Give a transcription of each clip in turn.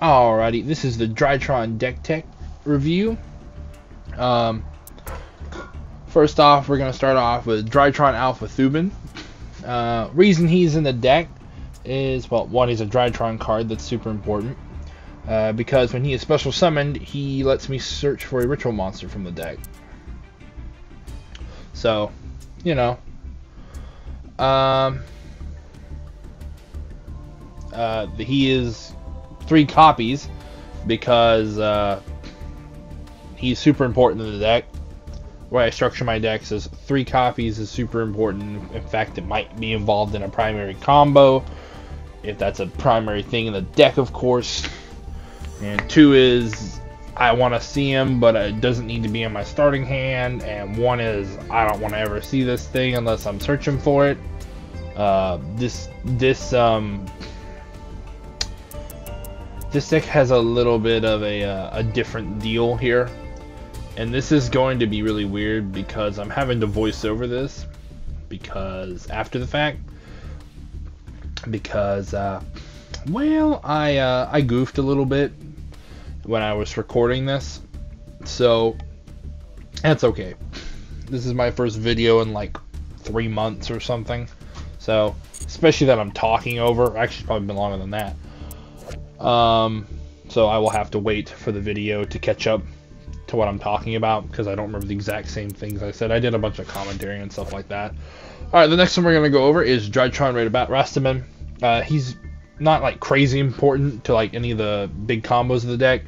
Alrighty, this is the Drytron Deck Tech review. First off, we're going to start off with Drytron Alpha Thuban. Reason he's in the deck is, well, one, he's a Drytron card that's super important. Because when he is special summoned, he lets me search for a ritual monster from the deck. So, you know. He is 3 copies because he's super important in the deck. The way I structure my decks is 3 copies is super important. In fact, it might be involved in a primary combo, if that's a primary thing in the deck, of course. And 2 is I want to see him, but it doesn't need to be in my starting hand. And 1 is I don't want to ever see this thing unless I'm searching for it. This deck has a little bit of a different deal here, and this is going to be really weird because I'm having to voice over this because after the fact, because well, I goofed a little bit when I was recording this, so that's okay. This is my first video in like 3 months or something, so especially that I'm talking over. Actually, it's probably been longer than that. So I will have to wait for the video to catch up to what I'm talking about because I don't remember the exact same things I said. I did a bunch of commentary and stuff like that. Alright, the next one we're going to go over is Drytron Rastaman. He's not like crazy important to like any of the big combos of the deck.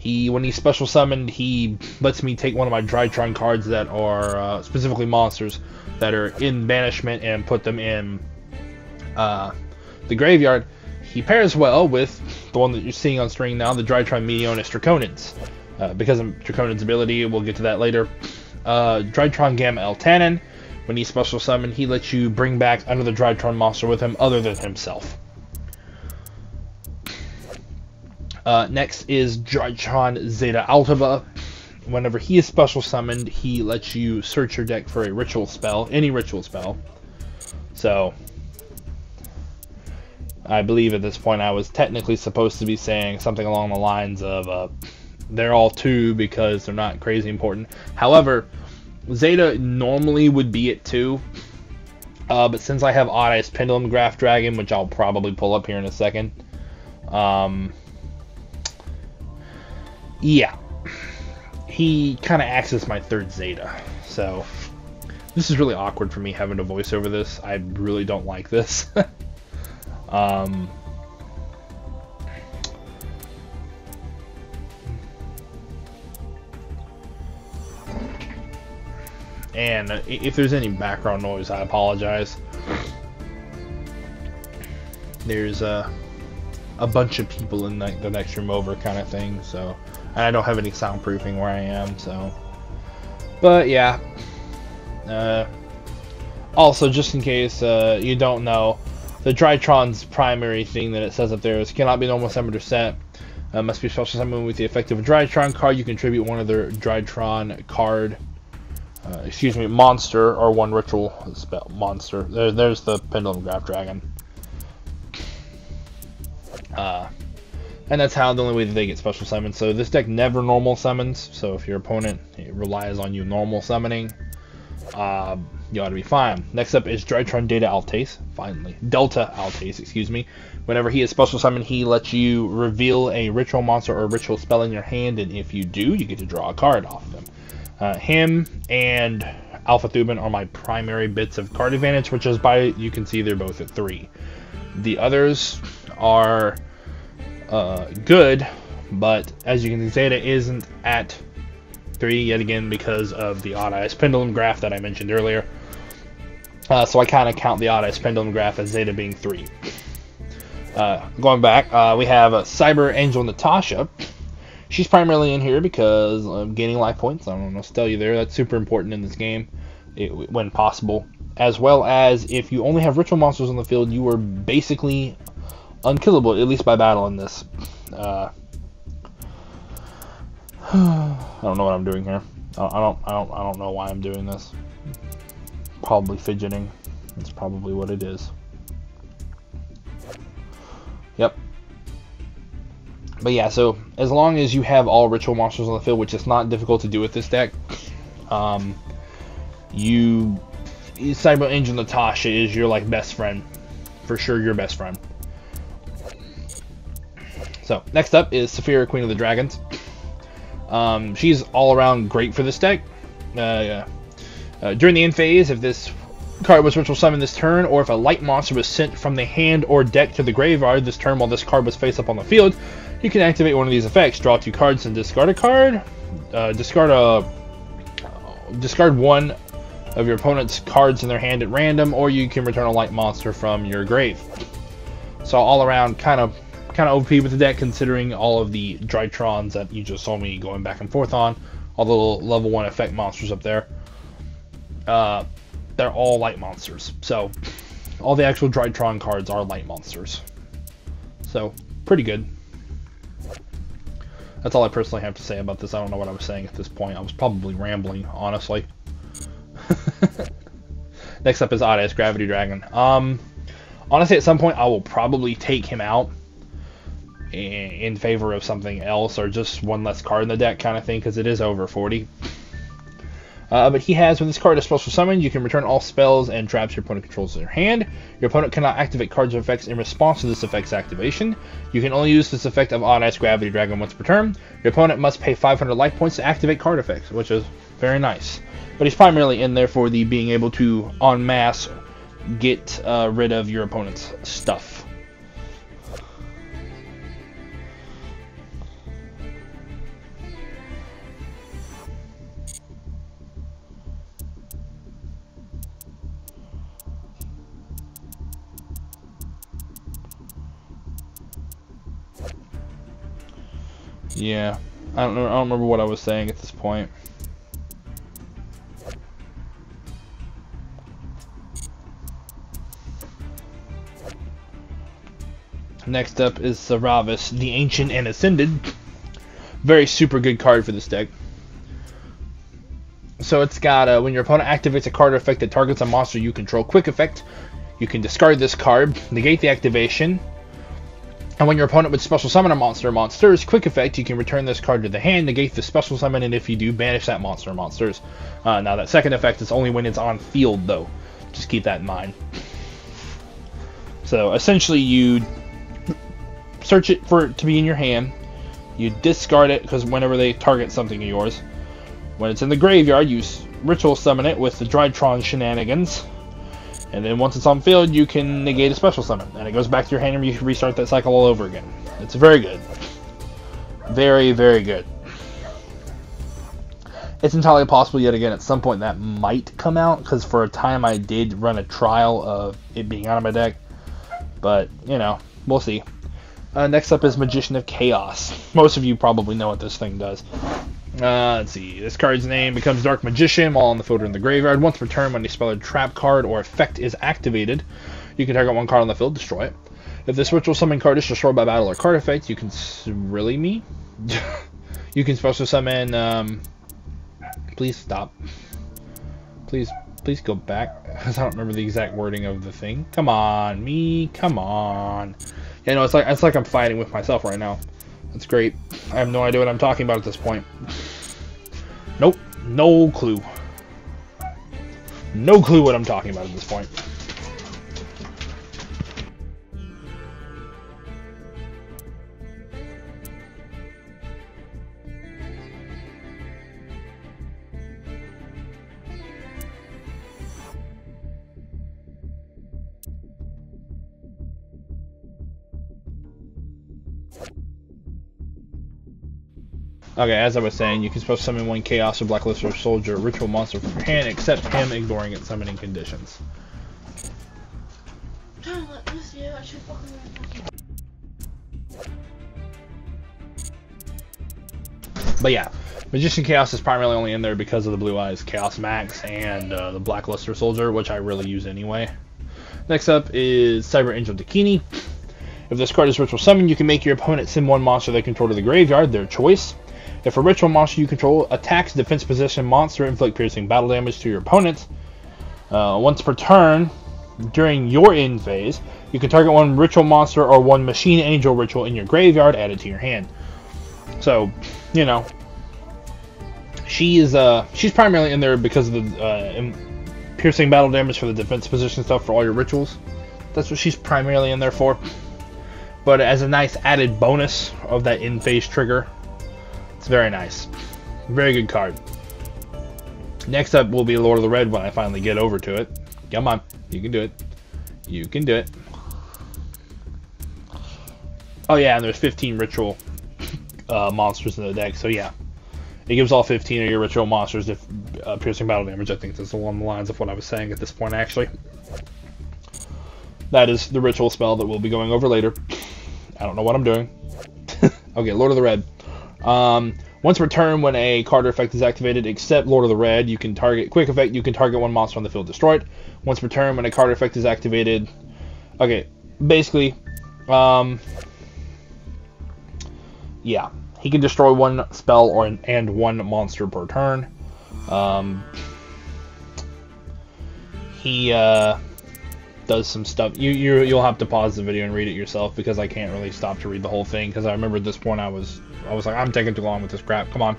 When he's special summoned, he lets me take one of my Drytron cards that are specifically monsters that are in banishment and put them in the graveyard. He pairs well with the one that you're seeing on screen now, the Drytron Meteonis Draconans. Because of Draconan's ability, we'll get to that later. Drytron Gamma Eltanin, when he's special summoned, he lets you bring back another Drytron monster with him other than himself. Next is Drytron Zeta Altaba. Whenever he is special summoned, he lets you search your deck for a ritual spell, any ritual spell. So I believe at this point I was technically supposed to be saying something along the lines of they're all 2 because they're not crazy important. However, Zeta normally would be at 2, but since I have Odd Eyes Pendulum Graph Dragon, which I'll probably pull up here in a second, yeah, he kind of acts as my 3rd Zeta. So this is really awkward for me having to voice over this. I really don't like this. And if there's any background noise, I apologize. There's a bunch of people in the next room over kind of thing, so, and I don't have any soundproofing where I am, so, but yeah. Also, just in case you don't know, the Drytron's primary thing that it says up there is cannot be normal summoned or set. Must be special summoned with the effect of a Drytron card. You contribute one other Drytron card, monster, or 1 ritual spell monster. There's the Pendulum Graph Dragon. And that's how the only way that they get special summoned. So this deck never normal summons. So if your opponent relies on you normal summoning, you ought to be fine. Next up is Drytron Delta Altase, excuse me. Whenever he is special summoned, he lets you reveal a ritual monster or a ritual spell in your hand, and if you do, you get to draw a card off of him. Him and Alpha Thuban are my primary bits of card advantage, which is by, you can see they're both at 3. The others are good, but as you can see, Zeta isn't at 3 yet again because of the Odd Eyes Pendulum Graph that I mentioned earlier. So I kind of count the Odd Eyes Pendulum Graph as Zeta being 3. Going back, we have Cyber Angel Natasha. She's primarily in here because of gaining life points. I don't know what to tell you there. That's super important in this game when possible. As well as if you only have ritual monsters on the field, you are basically unkillable, at least by battle in this. I don't know what I'm doing here. I don't know why I'm doing this. Probably fidgeting. That's probably what it is. Yep. But yeah, so as long as you have all ritual monsters on the field, which is not difficult to do with this deck, Cyber Angel Natasha is your like best friend, for sure, your best friend. So next up is Saphira, Queen of the Dragons. She's all around great for this deck. During the end phase, if this card was ritual summoned this turn, or if a light monster was sent from the hand or deck to the graveyard this turn while this card was face up on the field, you can activate one of these effects. Draw 2 cards and discard a card. Discard one of your opponent's cards in their hand at random, or you can return a light monster from your grave. So all around kind of OP with the deck, considering all of the Drytrons that you just saw me going back and forth on, all the little level 1 effect monsters up there. They're all light monsters. So all the actual Drytron cards are light monsters. So pretty good. That's all I personally have to say about this. I don't know what I was saying at this point. I was probably rambling, honestly. Next up is Odd-Ass Gravity Dragon. Honestly, at some point I will probably take him out in favor of something else, or just one less card in the deck kind of thing, because it is over 40. But he has, when this card is special summoned, you can return all spells and traps your opponent controls in your hand. Your opponent cannot activate cards or effects in response to this effect's activation. You can only use this effect of Odd-Ass Gravity Dragon once per turn. Your opponent must pay 500 life points to activate card effects, which is very nice. But he's primarily in there for the being able to, en masse, get rid of your opponent's stuff. Yeah, I don't remember what I was saying at this point. Next up is Saravis, the Ancient and Ascended. Very super good card for this deck. So it's got, when your opponent activates a card or effect that targets a monster you control, quick effect, you can discard this card, negate the activation, and when your opponent would special summon a monster or monsters, quick effect, you can return this card to the hand, negate the special summon, and if you do, banish that monster or monsters. Now that second effect is only when it's on field, though. Just keep that in mind. So essentially you search it for it to be in your hand, you discard it, because whenever they target something of yours, when it's in the graveyard, you ritual summon it with the Drytron shenanigans, and then once it's on field, you can negate a special summon, and it goes back to your hand and you restart that cycle all over again. It's very good. Very, very good. It's entirely possible, yet again, at some point that might come out, because for a time I did run a trial of it being out of my deck, but, you know, we'll see. Next up is Magician of Chaos. Most of you probably know what this thing does. Let's see. This card's name becomes Dark Magician while on the field or in the graveyard. Once per turn, when a spell or trap card or effect is activated, you can target one card on the field, destroy it. If this ritual summon card is destroyed by battle or card effect, you can... Really, me? You can special summon... Please stop. Please go back, because I don't remember the exact wording of the thing. Come on, me. Come on. Yeah, no, it's like I'm fighting with myself right now. That's great. I have no idea what I'm talking about at this point. Nope. No clue. No clue what I'm talking about at this point. Okay, as I was saying, you can special summon one Chaos or Blacklist or Soldier ritual monster from your hand, except him, ignoring its summoning conditions. But yeah, Magician Chaos is primarily only in there because of the Blue Eyes Chaos Max and the Blackluster Soldier, which I really use anyway. Next up is Cyber Angel Dakini. If this card is ritual summoned, you can make your opponent send one monster they control to the graveyard, their choice. If a ritual monster you control attacks a defense position monster, inflict piercing battle damage to your opponent. Once per turn, during your end phase, You can target one ritual monster or one machine angel ritual in your graveyard, add it to your hand. So, you know, she's primarily in there because of the piercing battle damage for the defense position stuff for all your rituals. That's what she's primarily in there for. But as a nice added bonus of that in-phase trigger, it's very nice. Very good card. Next up will be Lord of the Red when I finally get over to it. Come on, you can do it. You can do it. Oh yeah, and there's 15 ritual monsters in the deck, so yeah. It gives all 15 of your ritual monsters piercing battle damage. I think that's along the lines of what I was saying at this point, actually. That is the ritual spell that we'll be going over later. I don't know what I'm doing. Okay, Lord of the Red. Once per turn, when a card or effect is activated, except Lord of the Red, you can target quick effect. You can target one monster on the field, destroy it. Once per turn, when a card or effect is activated. Okay, basically, yeah, he can destroy one spell and one monster per turn. He does some stuff. You'll have to pause the video and read it yourself because I can't really stop to read the whole thing because I remember at this point I was like, I'm taking too long with this crap. Come on.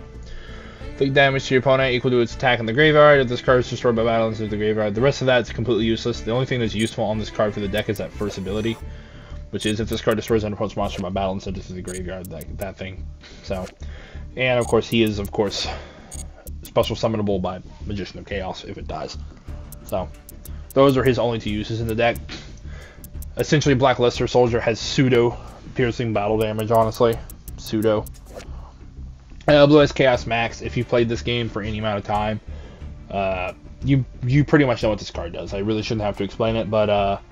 Inflict damage to your opponent equal to its attack in the graveyard. If this card is destroyed by battle into the graveyard, the rest of that is completely useless. The only thing that's useful on this card for the deck is that first ability, which is if this card destroys an opponent's monster by battle and sends it to the graveyard, that thing. So, and of course he is special summonable by Magician of Chaos if it dies. So, those are his only two uses in the deck. Essentially, Black Luster Soldier has pseudo piercing battle damage, honestly. Pseudo. Blue Eyes Chaos Max, if you've played this game for any amount of time, you pretty much know what this card does. I really shouldn't have to explain it, but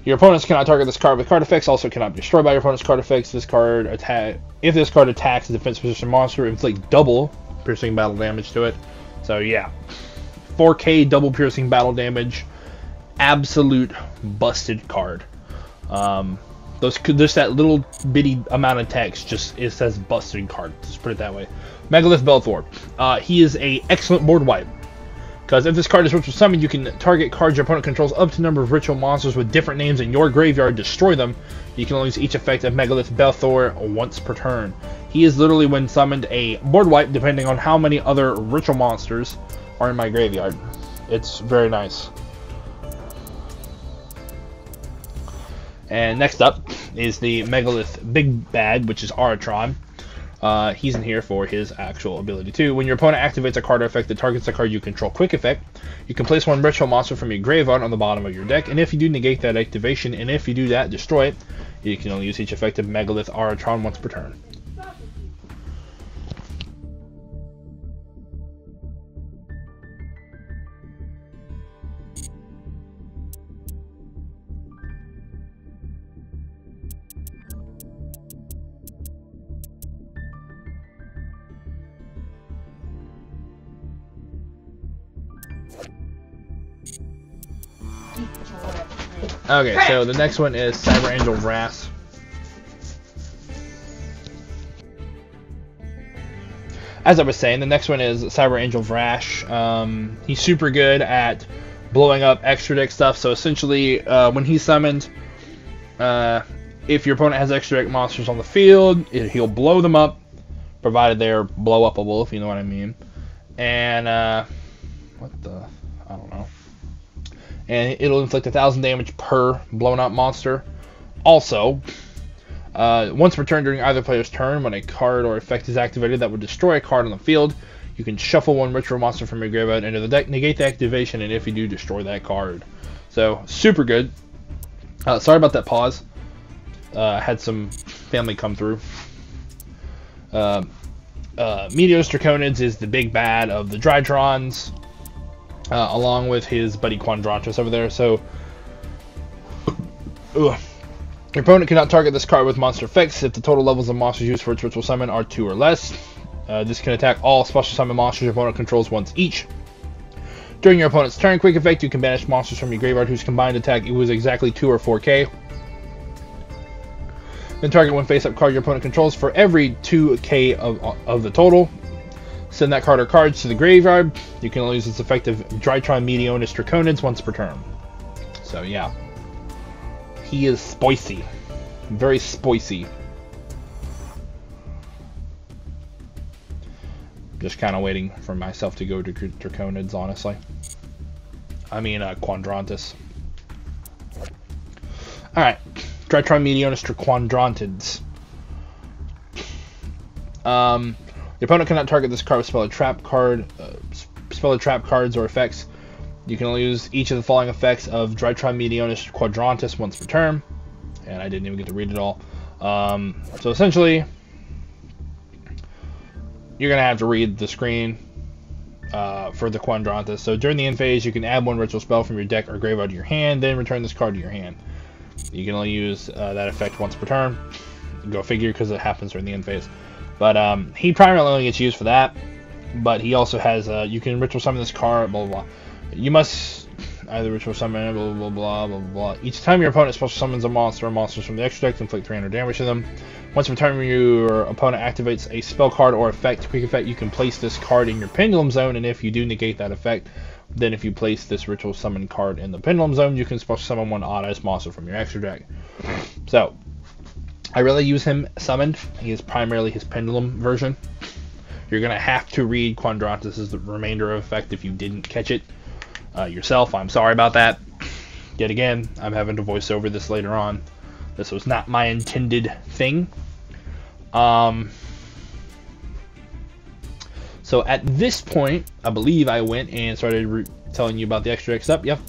your opponents cannot target this card with card effects, also cannot be destroyed by your opponent's card effects. If this card attacks a defense position monster, inflict double piercing battle damage to it. So yeah, 4K double piercing battle damage. Absolute busted card. Just that little bitty amount of text, it says busted card. Just put it that way. Megalith Belthor. He is a excellent board wipe. Because if this card is ritual summoned, you can target cards your opponent controls up to a number of ritual monsters with different names in your graveyard, destroy them. You can only use each effect of Megalith Belthor once per turn. He is literally, when summoned, a board wipe depending on how many other ritual monsters are in my graveyard. It's very nice. And next up is the Megalith Big Bad, which is Drytron. He's in here for his actual ability too. When your opponent activates a card or effect that targets a card you control quick effect, you can place one ritual monster from your graveyard on the bottom of your deck, and if you do, negate that activation, and if you do that, destroy it. You can only use each effect of Megalith Drytron once per turn. Okay, so the next one is Cyber Angel Vrass. As I was saying, the next one is Cyber Angel Vrash. He's super good at blowing up extra deck stuff. So essentially, when he's summoned, if your opponent has extra deck monsters on the field, he'll blow them up, provided they're blow upable, if you know what I mean. And I don't know. And it'll inflict 1,000 damage per blown up monster. Also, once per turn during either player's turn, when a card or effect is activated that would destroy a card on the field, you can shuffle one ritual monster from your graveyard into the deck, negate the activation, and if you do, destroy that card. So, super good. Sorry about that pause. I had some family come through. Meteos Draconids is the big bad of the Drytrons. Along with his buddy Quandrantrus over there. So, your opponent cannot target this card with monster effects if the total levels of monsters used for its ritual summon are 2 or less. This can attack all special summon monsters your opponent controls once each. During your opponent's turn, quick effect, you can banish monsters from your graveyard whose combined attack equals exactly 2 or 4K. Then target one face-up card your opponent controls for every 2K of the total. Send that card or cards to the graveyard. You can only use its effective Drytron Meteos Draconids once per turn. So yeah, He is spicy. Very spicy. Just kind of waiting for myself to go to Draconids, honestly. I mean, Quadrantis. Alright. Drytron Meteonis to Quadrantids. The opponent cannot target this card with spell trap cards or effects. You can only use each of the following effects of Drytron Meteonis to Quadrantis once per turn. And I didn't even get to read it all. So essentially, you're going to have to read the screen for the Quadrantis. So during the end phase, you can add one ritual spell from your deck or graveyard to your hand, then return this card to your hand. You can only use that effect once per turn. Go figure, because it happens during the end phase. But he primarily only gets used for that. But he also has, you can ritual summon this card, blah, blah, blah. You must either ritual summon, blah, blah, blah, blah, blah, blah. Each time your opponent special summons a monster or monsters from the extra deck, inflict 300 damage to them. Once per turn, your opponent activates a spell card or effect, quick effect, you can place this card in your pendulum zone, and if you do negate that effect, then if you place this ritual summon card in the pendulum zone, you can special summon one odd-eyes monster from your extra deck. So, I really use him summoned. He is primarily his pendulum version. You're going to have to read Quadrantis' the remainder of effect if you didn't catch it yourself. I'm sorry about that. Yet again, I'm having to voice over this later on. This was not my intended thing. So at this point, I believe I went and started telling you about the extra deck stuff. Yep.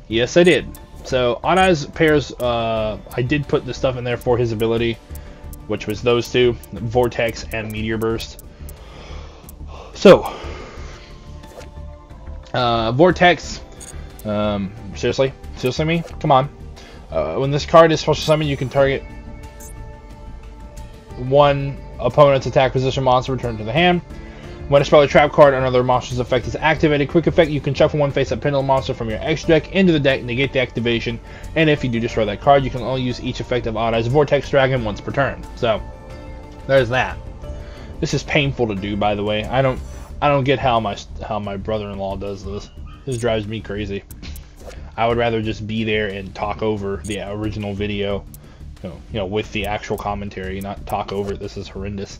Yes, I did. So Odd Eyes pairs, I did put the stuff in there for his ability, which was those two, Vortex and Meteor Burst. So, Vortex, seriously me? Come on. When this card is special summoned, you can target one opponent's attack position monster returned to the hand. When a spell or trap card or another monster's effect is activated, quick effect, you can shuffle one face-up pendulum monster from your extra deck into the deck, negate the activation, and if you do destroy that card, you can only use each effect of Odd Eyes Vortex Dragon once per turn. So, there's that. This is painful to do, by the way. I don't get how my brother-in-law does this. This drives me crazy. I would rather just be there and talk over the original video, you know, with the actual commentary, not talk over it. This is horrendous.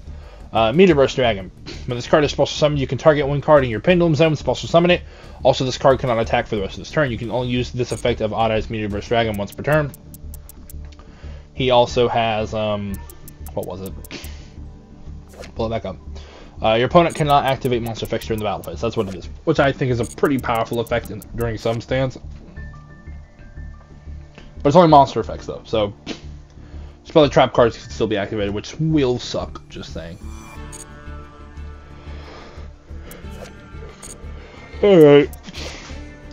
Meteor Burst Dragon. When this card is special summoned, you can target one card in your pendulum zone, special summon it. Also, this card cannot attack for the rest of this turn. You can only use this effect of Odd Eyes Meteor Burst Dragon once per turn. He also has, what was it? Pull it back up. Your opponent cannot activate monster effects during the battle phase. That's what it is. Which I think is a pretty powerful effect during some stance. But it's only monster effects, though. So, spell the trap cards can still be activated, which will suck, just saying. Alright.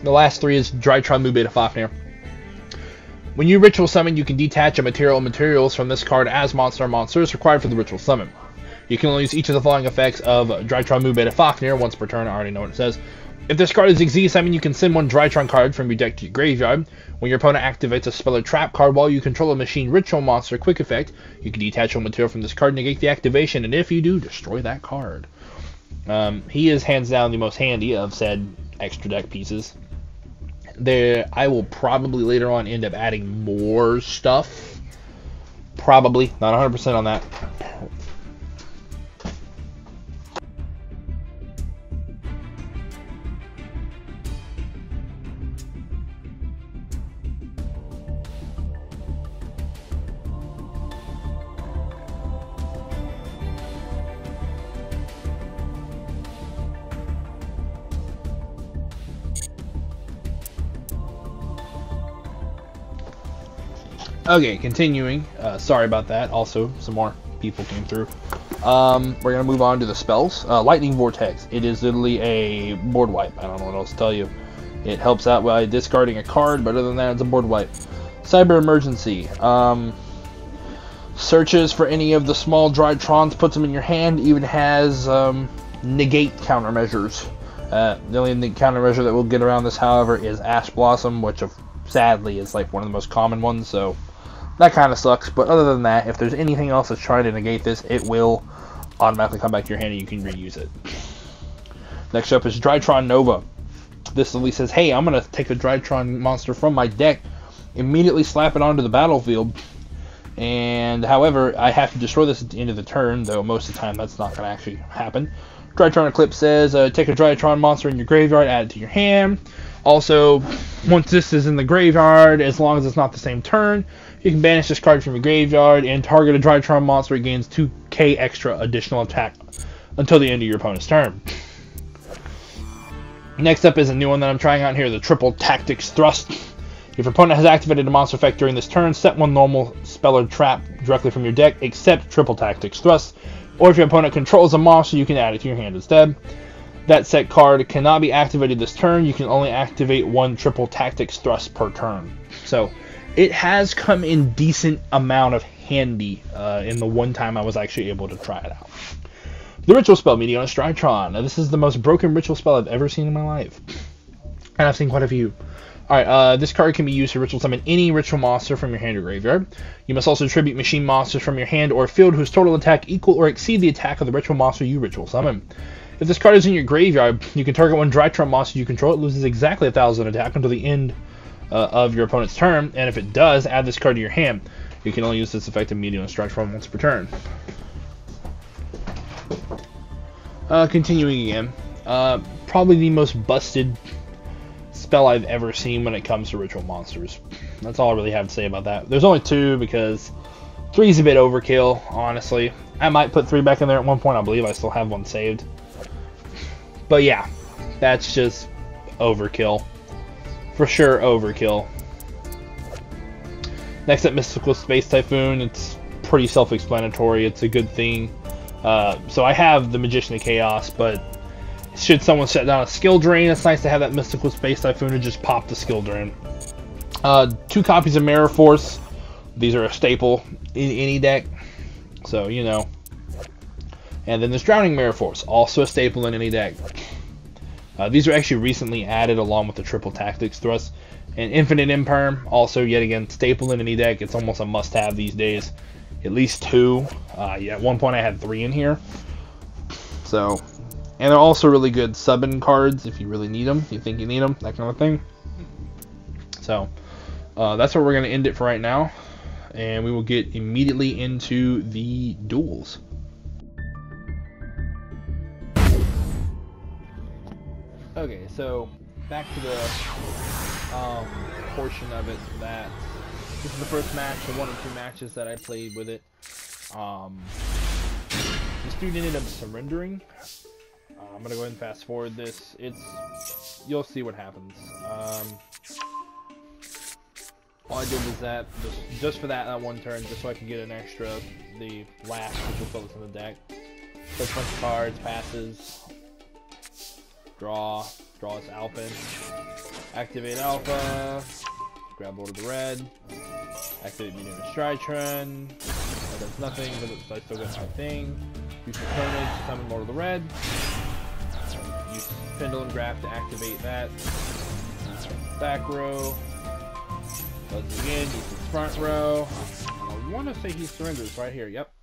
The last three is Drytron Mu Beta Fafnir. When you ritual summon, you can detach a material or materials from this card as monster or monsters required for the ritual summon. You can only use each of the following effects of Drytron Mu Beta Fafnir once per turn. I already know what it says. If this card is Xyz summon, you can send one Drytron card from your deck to your graveyard. When your opponent activates a spell or trap card while you control a machine ritual monster quick effect, you can detach one material from this card, negate the activation, and if you do, destroy that card. He is hands down the most handy of said extra deck pieces. I will probably later on end up adding more stuff. Probably, not 100% on that. Okay, continuing. Sorry about that. Also, some more people came through. We're going to move on to the spells. Lightning Vortex. It is literally a board wipe. I don't know what else to tell you. It helps out by discarding a card, but other than that, it's a board wipe. Cyber Emergency. Searches for any of the small Drytrons, puts them in your hand, even has negate countermeasures. The only countermeasure that we'll get around this, however, is Ash Blossom, which sadly is like one of the most common ones, so that kind of sucks. But other than that, if there's anything else that's trying to negate this, it will automatically come back to your hand and you can reuse it. Next up is Drytron Nova. This literally says, hey, I'm going to take a Drytron monster from my deck immediately slap it onto the battlefield. And however, I have to destroy this at the end of the turn, though most of the time that's not going to actually happen. Drytron Eclipse says, take a Drytron monster in your graveyard, add it to your hand. Also, once this is in the graveyard, as long as it's not the same turn, you can banish this card from your graveyard, and target a Drytron monster gains 2k extra additional attack until the end of your opponent's turn. Next up is a new one that I'm trying out here, the Triple Tactics Thrust. If your opponent has activated a monster effect during this turn, set one normal spell or trap directly from your deck, except Triple Tactics Thrust. Or if your opponent controls a monster, you can add it to your hand instead. That set card cannot be activated this turn. You can only activate one Triple Tactics Thrust per turn. So it has come in decent amount of handy in the one time I was actually able to try it out. The Ritual Spell, Meteorus Drytron. Now, this is the most broken ritual spell I've ever seen in my life. And I've seen quite a few. Alright, this card can be used to ritual summon any ritual monster from your hand or graveyard. You must also tribute machine monsters from your hand or field whose total attack equal or exceed the attack of the ritual monster you ritual summon. If this card is in your graveyard, you can target one Drytron monster you control. It loses exactly 1,000 attack until the end of your opponent's turn, and if it does, add this card to your hand. You can only use this effect of Meteorus Drytron once per turn. Continuing again, probably the most busted spell I've ever seen when it comes to ritual monsters. That's all I really have to say about that. There's only 2 because 3 is a bit overkill, honestly. I might put 3 back in there at one point. I believe I still have 1 saved. But yeah, that's just overkill. For sure, overkill. Next up, Mystical Space Typhoon. It's pretty self-explanatory. It's a good thing. So I have the Magician of Chaos, but should someone set down a skill drain, it's nice to have that Mystical Space Typhoon to just pop the skill drain. 2 copies of Mirror Force. These are a staple in any deck, so you know. And then there's Drowning Mirror Force, also a staple in any deck. These are actually recently added along with the Triple Tactics Thrust. And Infinite Imperm, also yet again staple in any deck. It's almost a must-have these days. At least 2. Yeah, at one point I had 3 in here. So, and they're also really good sub-in cards if you really need them, if you think you need them, that kind of thing. So, that's where we're going to end it for right now. And we will get immediately into the duels. Okay, so back to the portion of it that this is the first match, the 1 or 2 matches that I played with it. The student ended up surrendering. I'm gonna go ahead and fast forward this. You'll see what happens. All I did was that just for that one turn, just so I could get an extra, the last which will fill this in the deck. Push a bunch of cards, passes. Draw this Alpha, activate Alpha, grab Lord of the Red, activate Meteorus Drytron, that does nothing, but I still get my thing, use Protonage to summon Lord of the Red, use Pendulum Graph to activate that, back row, does it again, use his front row, I want to say he surrenders right here, yep.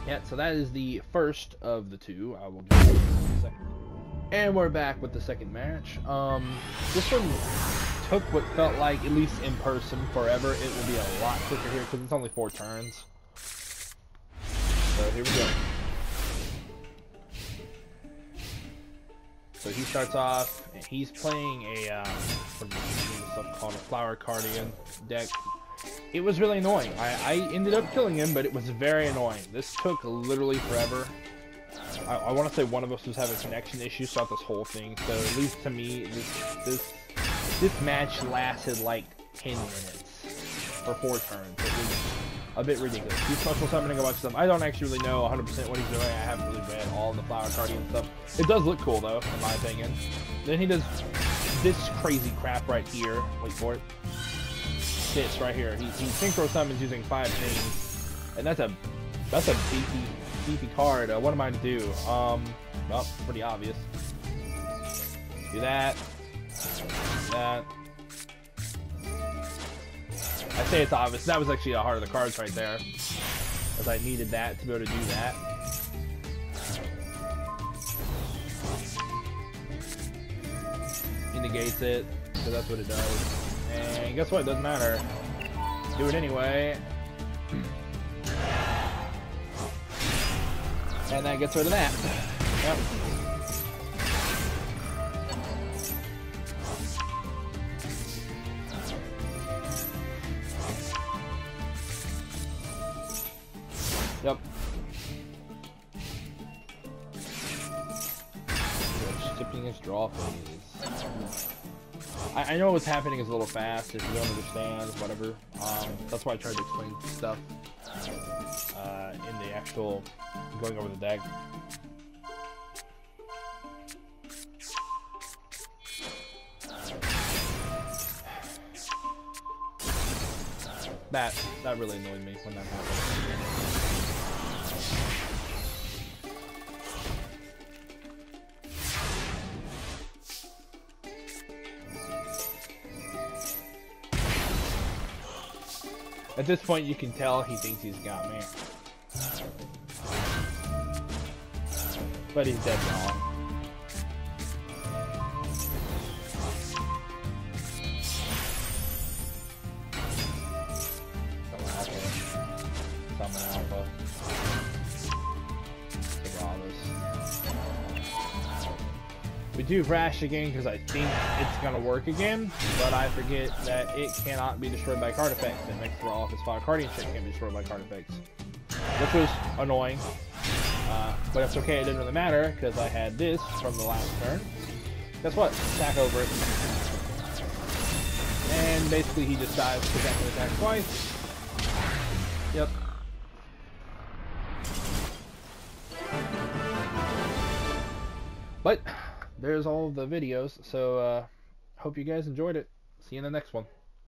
Yeah, so that is the first of the 2. I will give you a second. And we're back with the second match. This one took what felt like, at least in person, forever. It will be a lot quicker here because it's only 4 turns. So here we go. So he starts off, and he's playing a stuff called a Flower Cardigan deck. It was really annoying. I ended up killing him, but it was very annoying. This took literally forever. I want to say one of us was having connection issues throughout this whole thing. So at least to me, this match lasted like 10 minutes for 4 turns. It was a bit ridiculous. He's special summoning a bunch of stuff. I don't actually really know 100% what he's doing. I haven't really read all the Flower Cardigan stuff. It does look cool though, in my opinion. Then he does this crazy crap right here. Wait for it. This right here. He synchro summons using 5 things, and that's a beefy card. What am I to do? Well, pretty obvious. Do that. That. I say it's obvious. That was actually a heart of the cards right there, as I needed that to be able to do that. He negates it, so that's what it does. And guess what? It doesn't matter. Do it anyway. And that gets rid of that. Yep. Yep. Skipping his draw phase. I know what's happening is a little fast. If you don't understand, whatever. That's why I tried to explain stuff in the actual going over the deck. That really annoyed me when that happened. At this point, you can tell he thinks he's got me. But he's dead wrong. Summon Alpha. We do Rash again because I think it's going to work again, but I forget that it cannot be destroyed by card effects. It makes throw off his fire Guardian shit can't be destroyed by card effects, which was annoying. But it's okay, it didn't really matter because I had this from the last turn. Guess what? Attack over it. And basically he just dies because I can attack twice. Yep. But there's all the videos, so hope you guys enjoyed it. See you in the next one.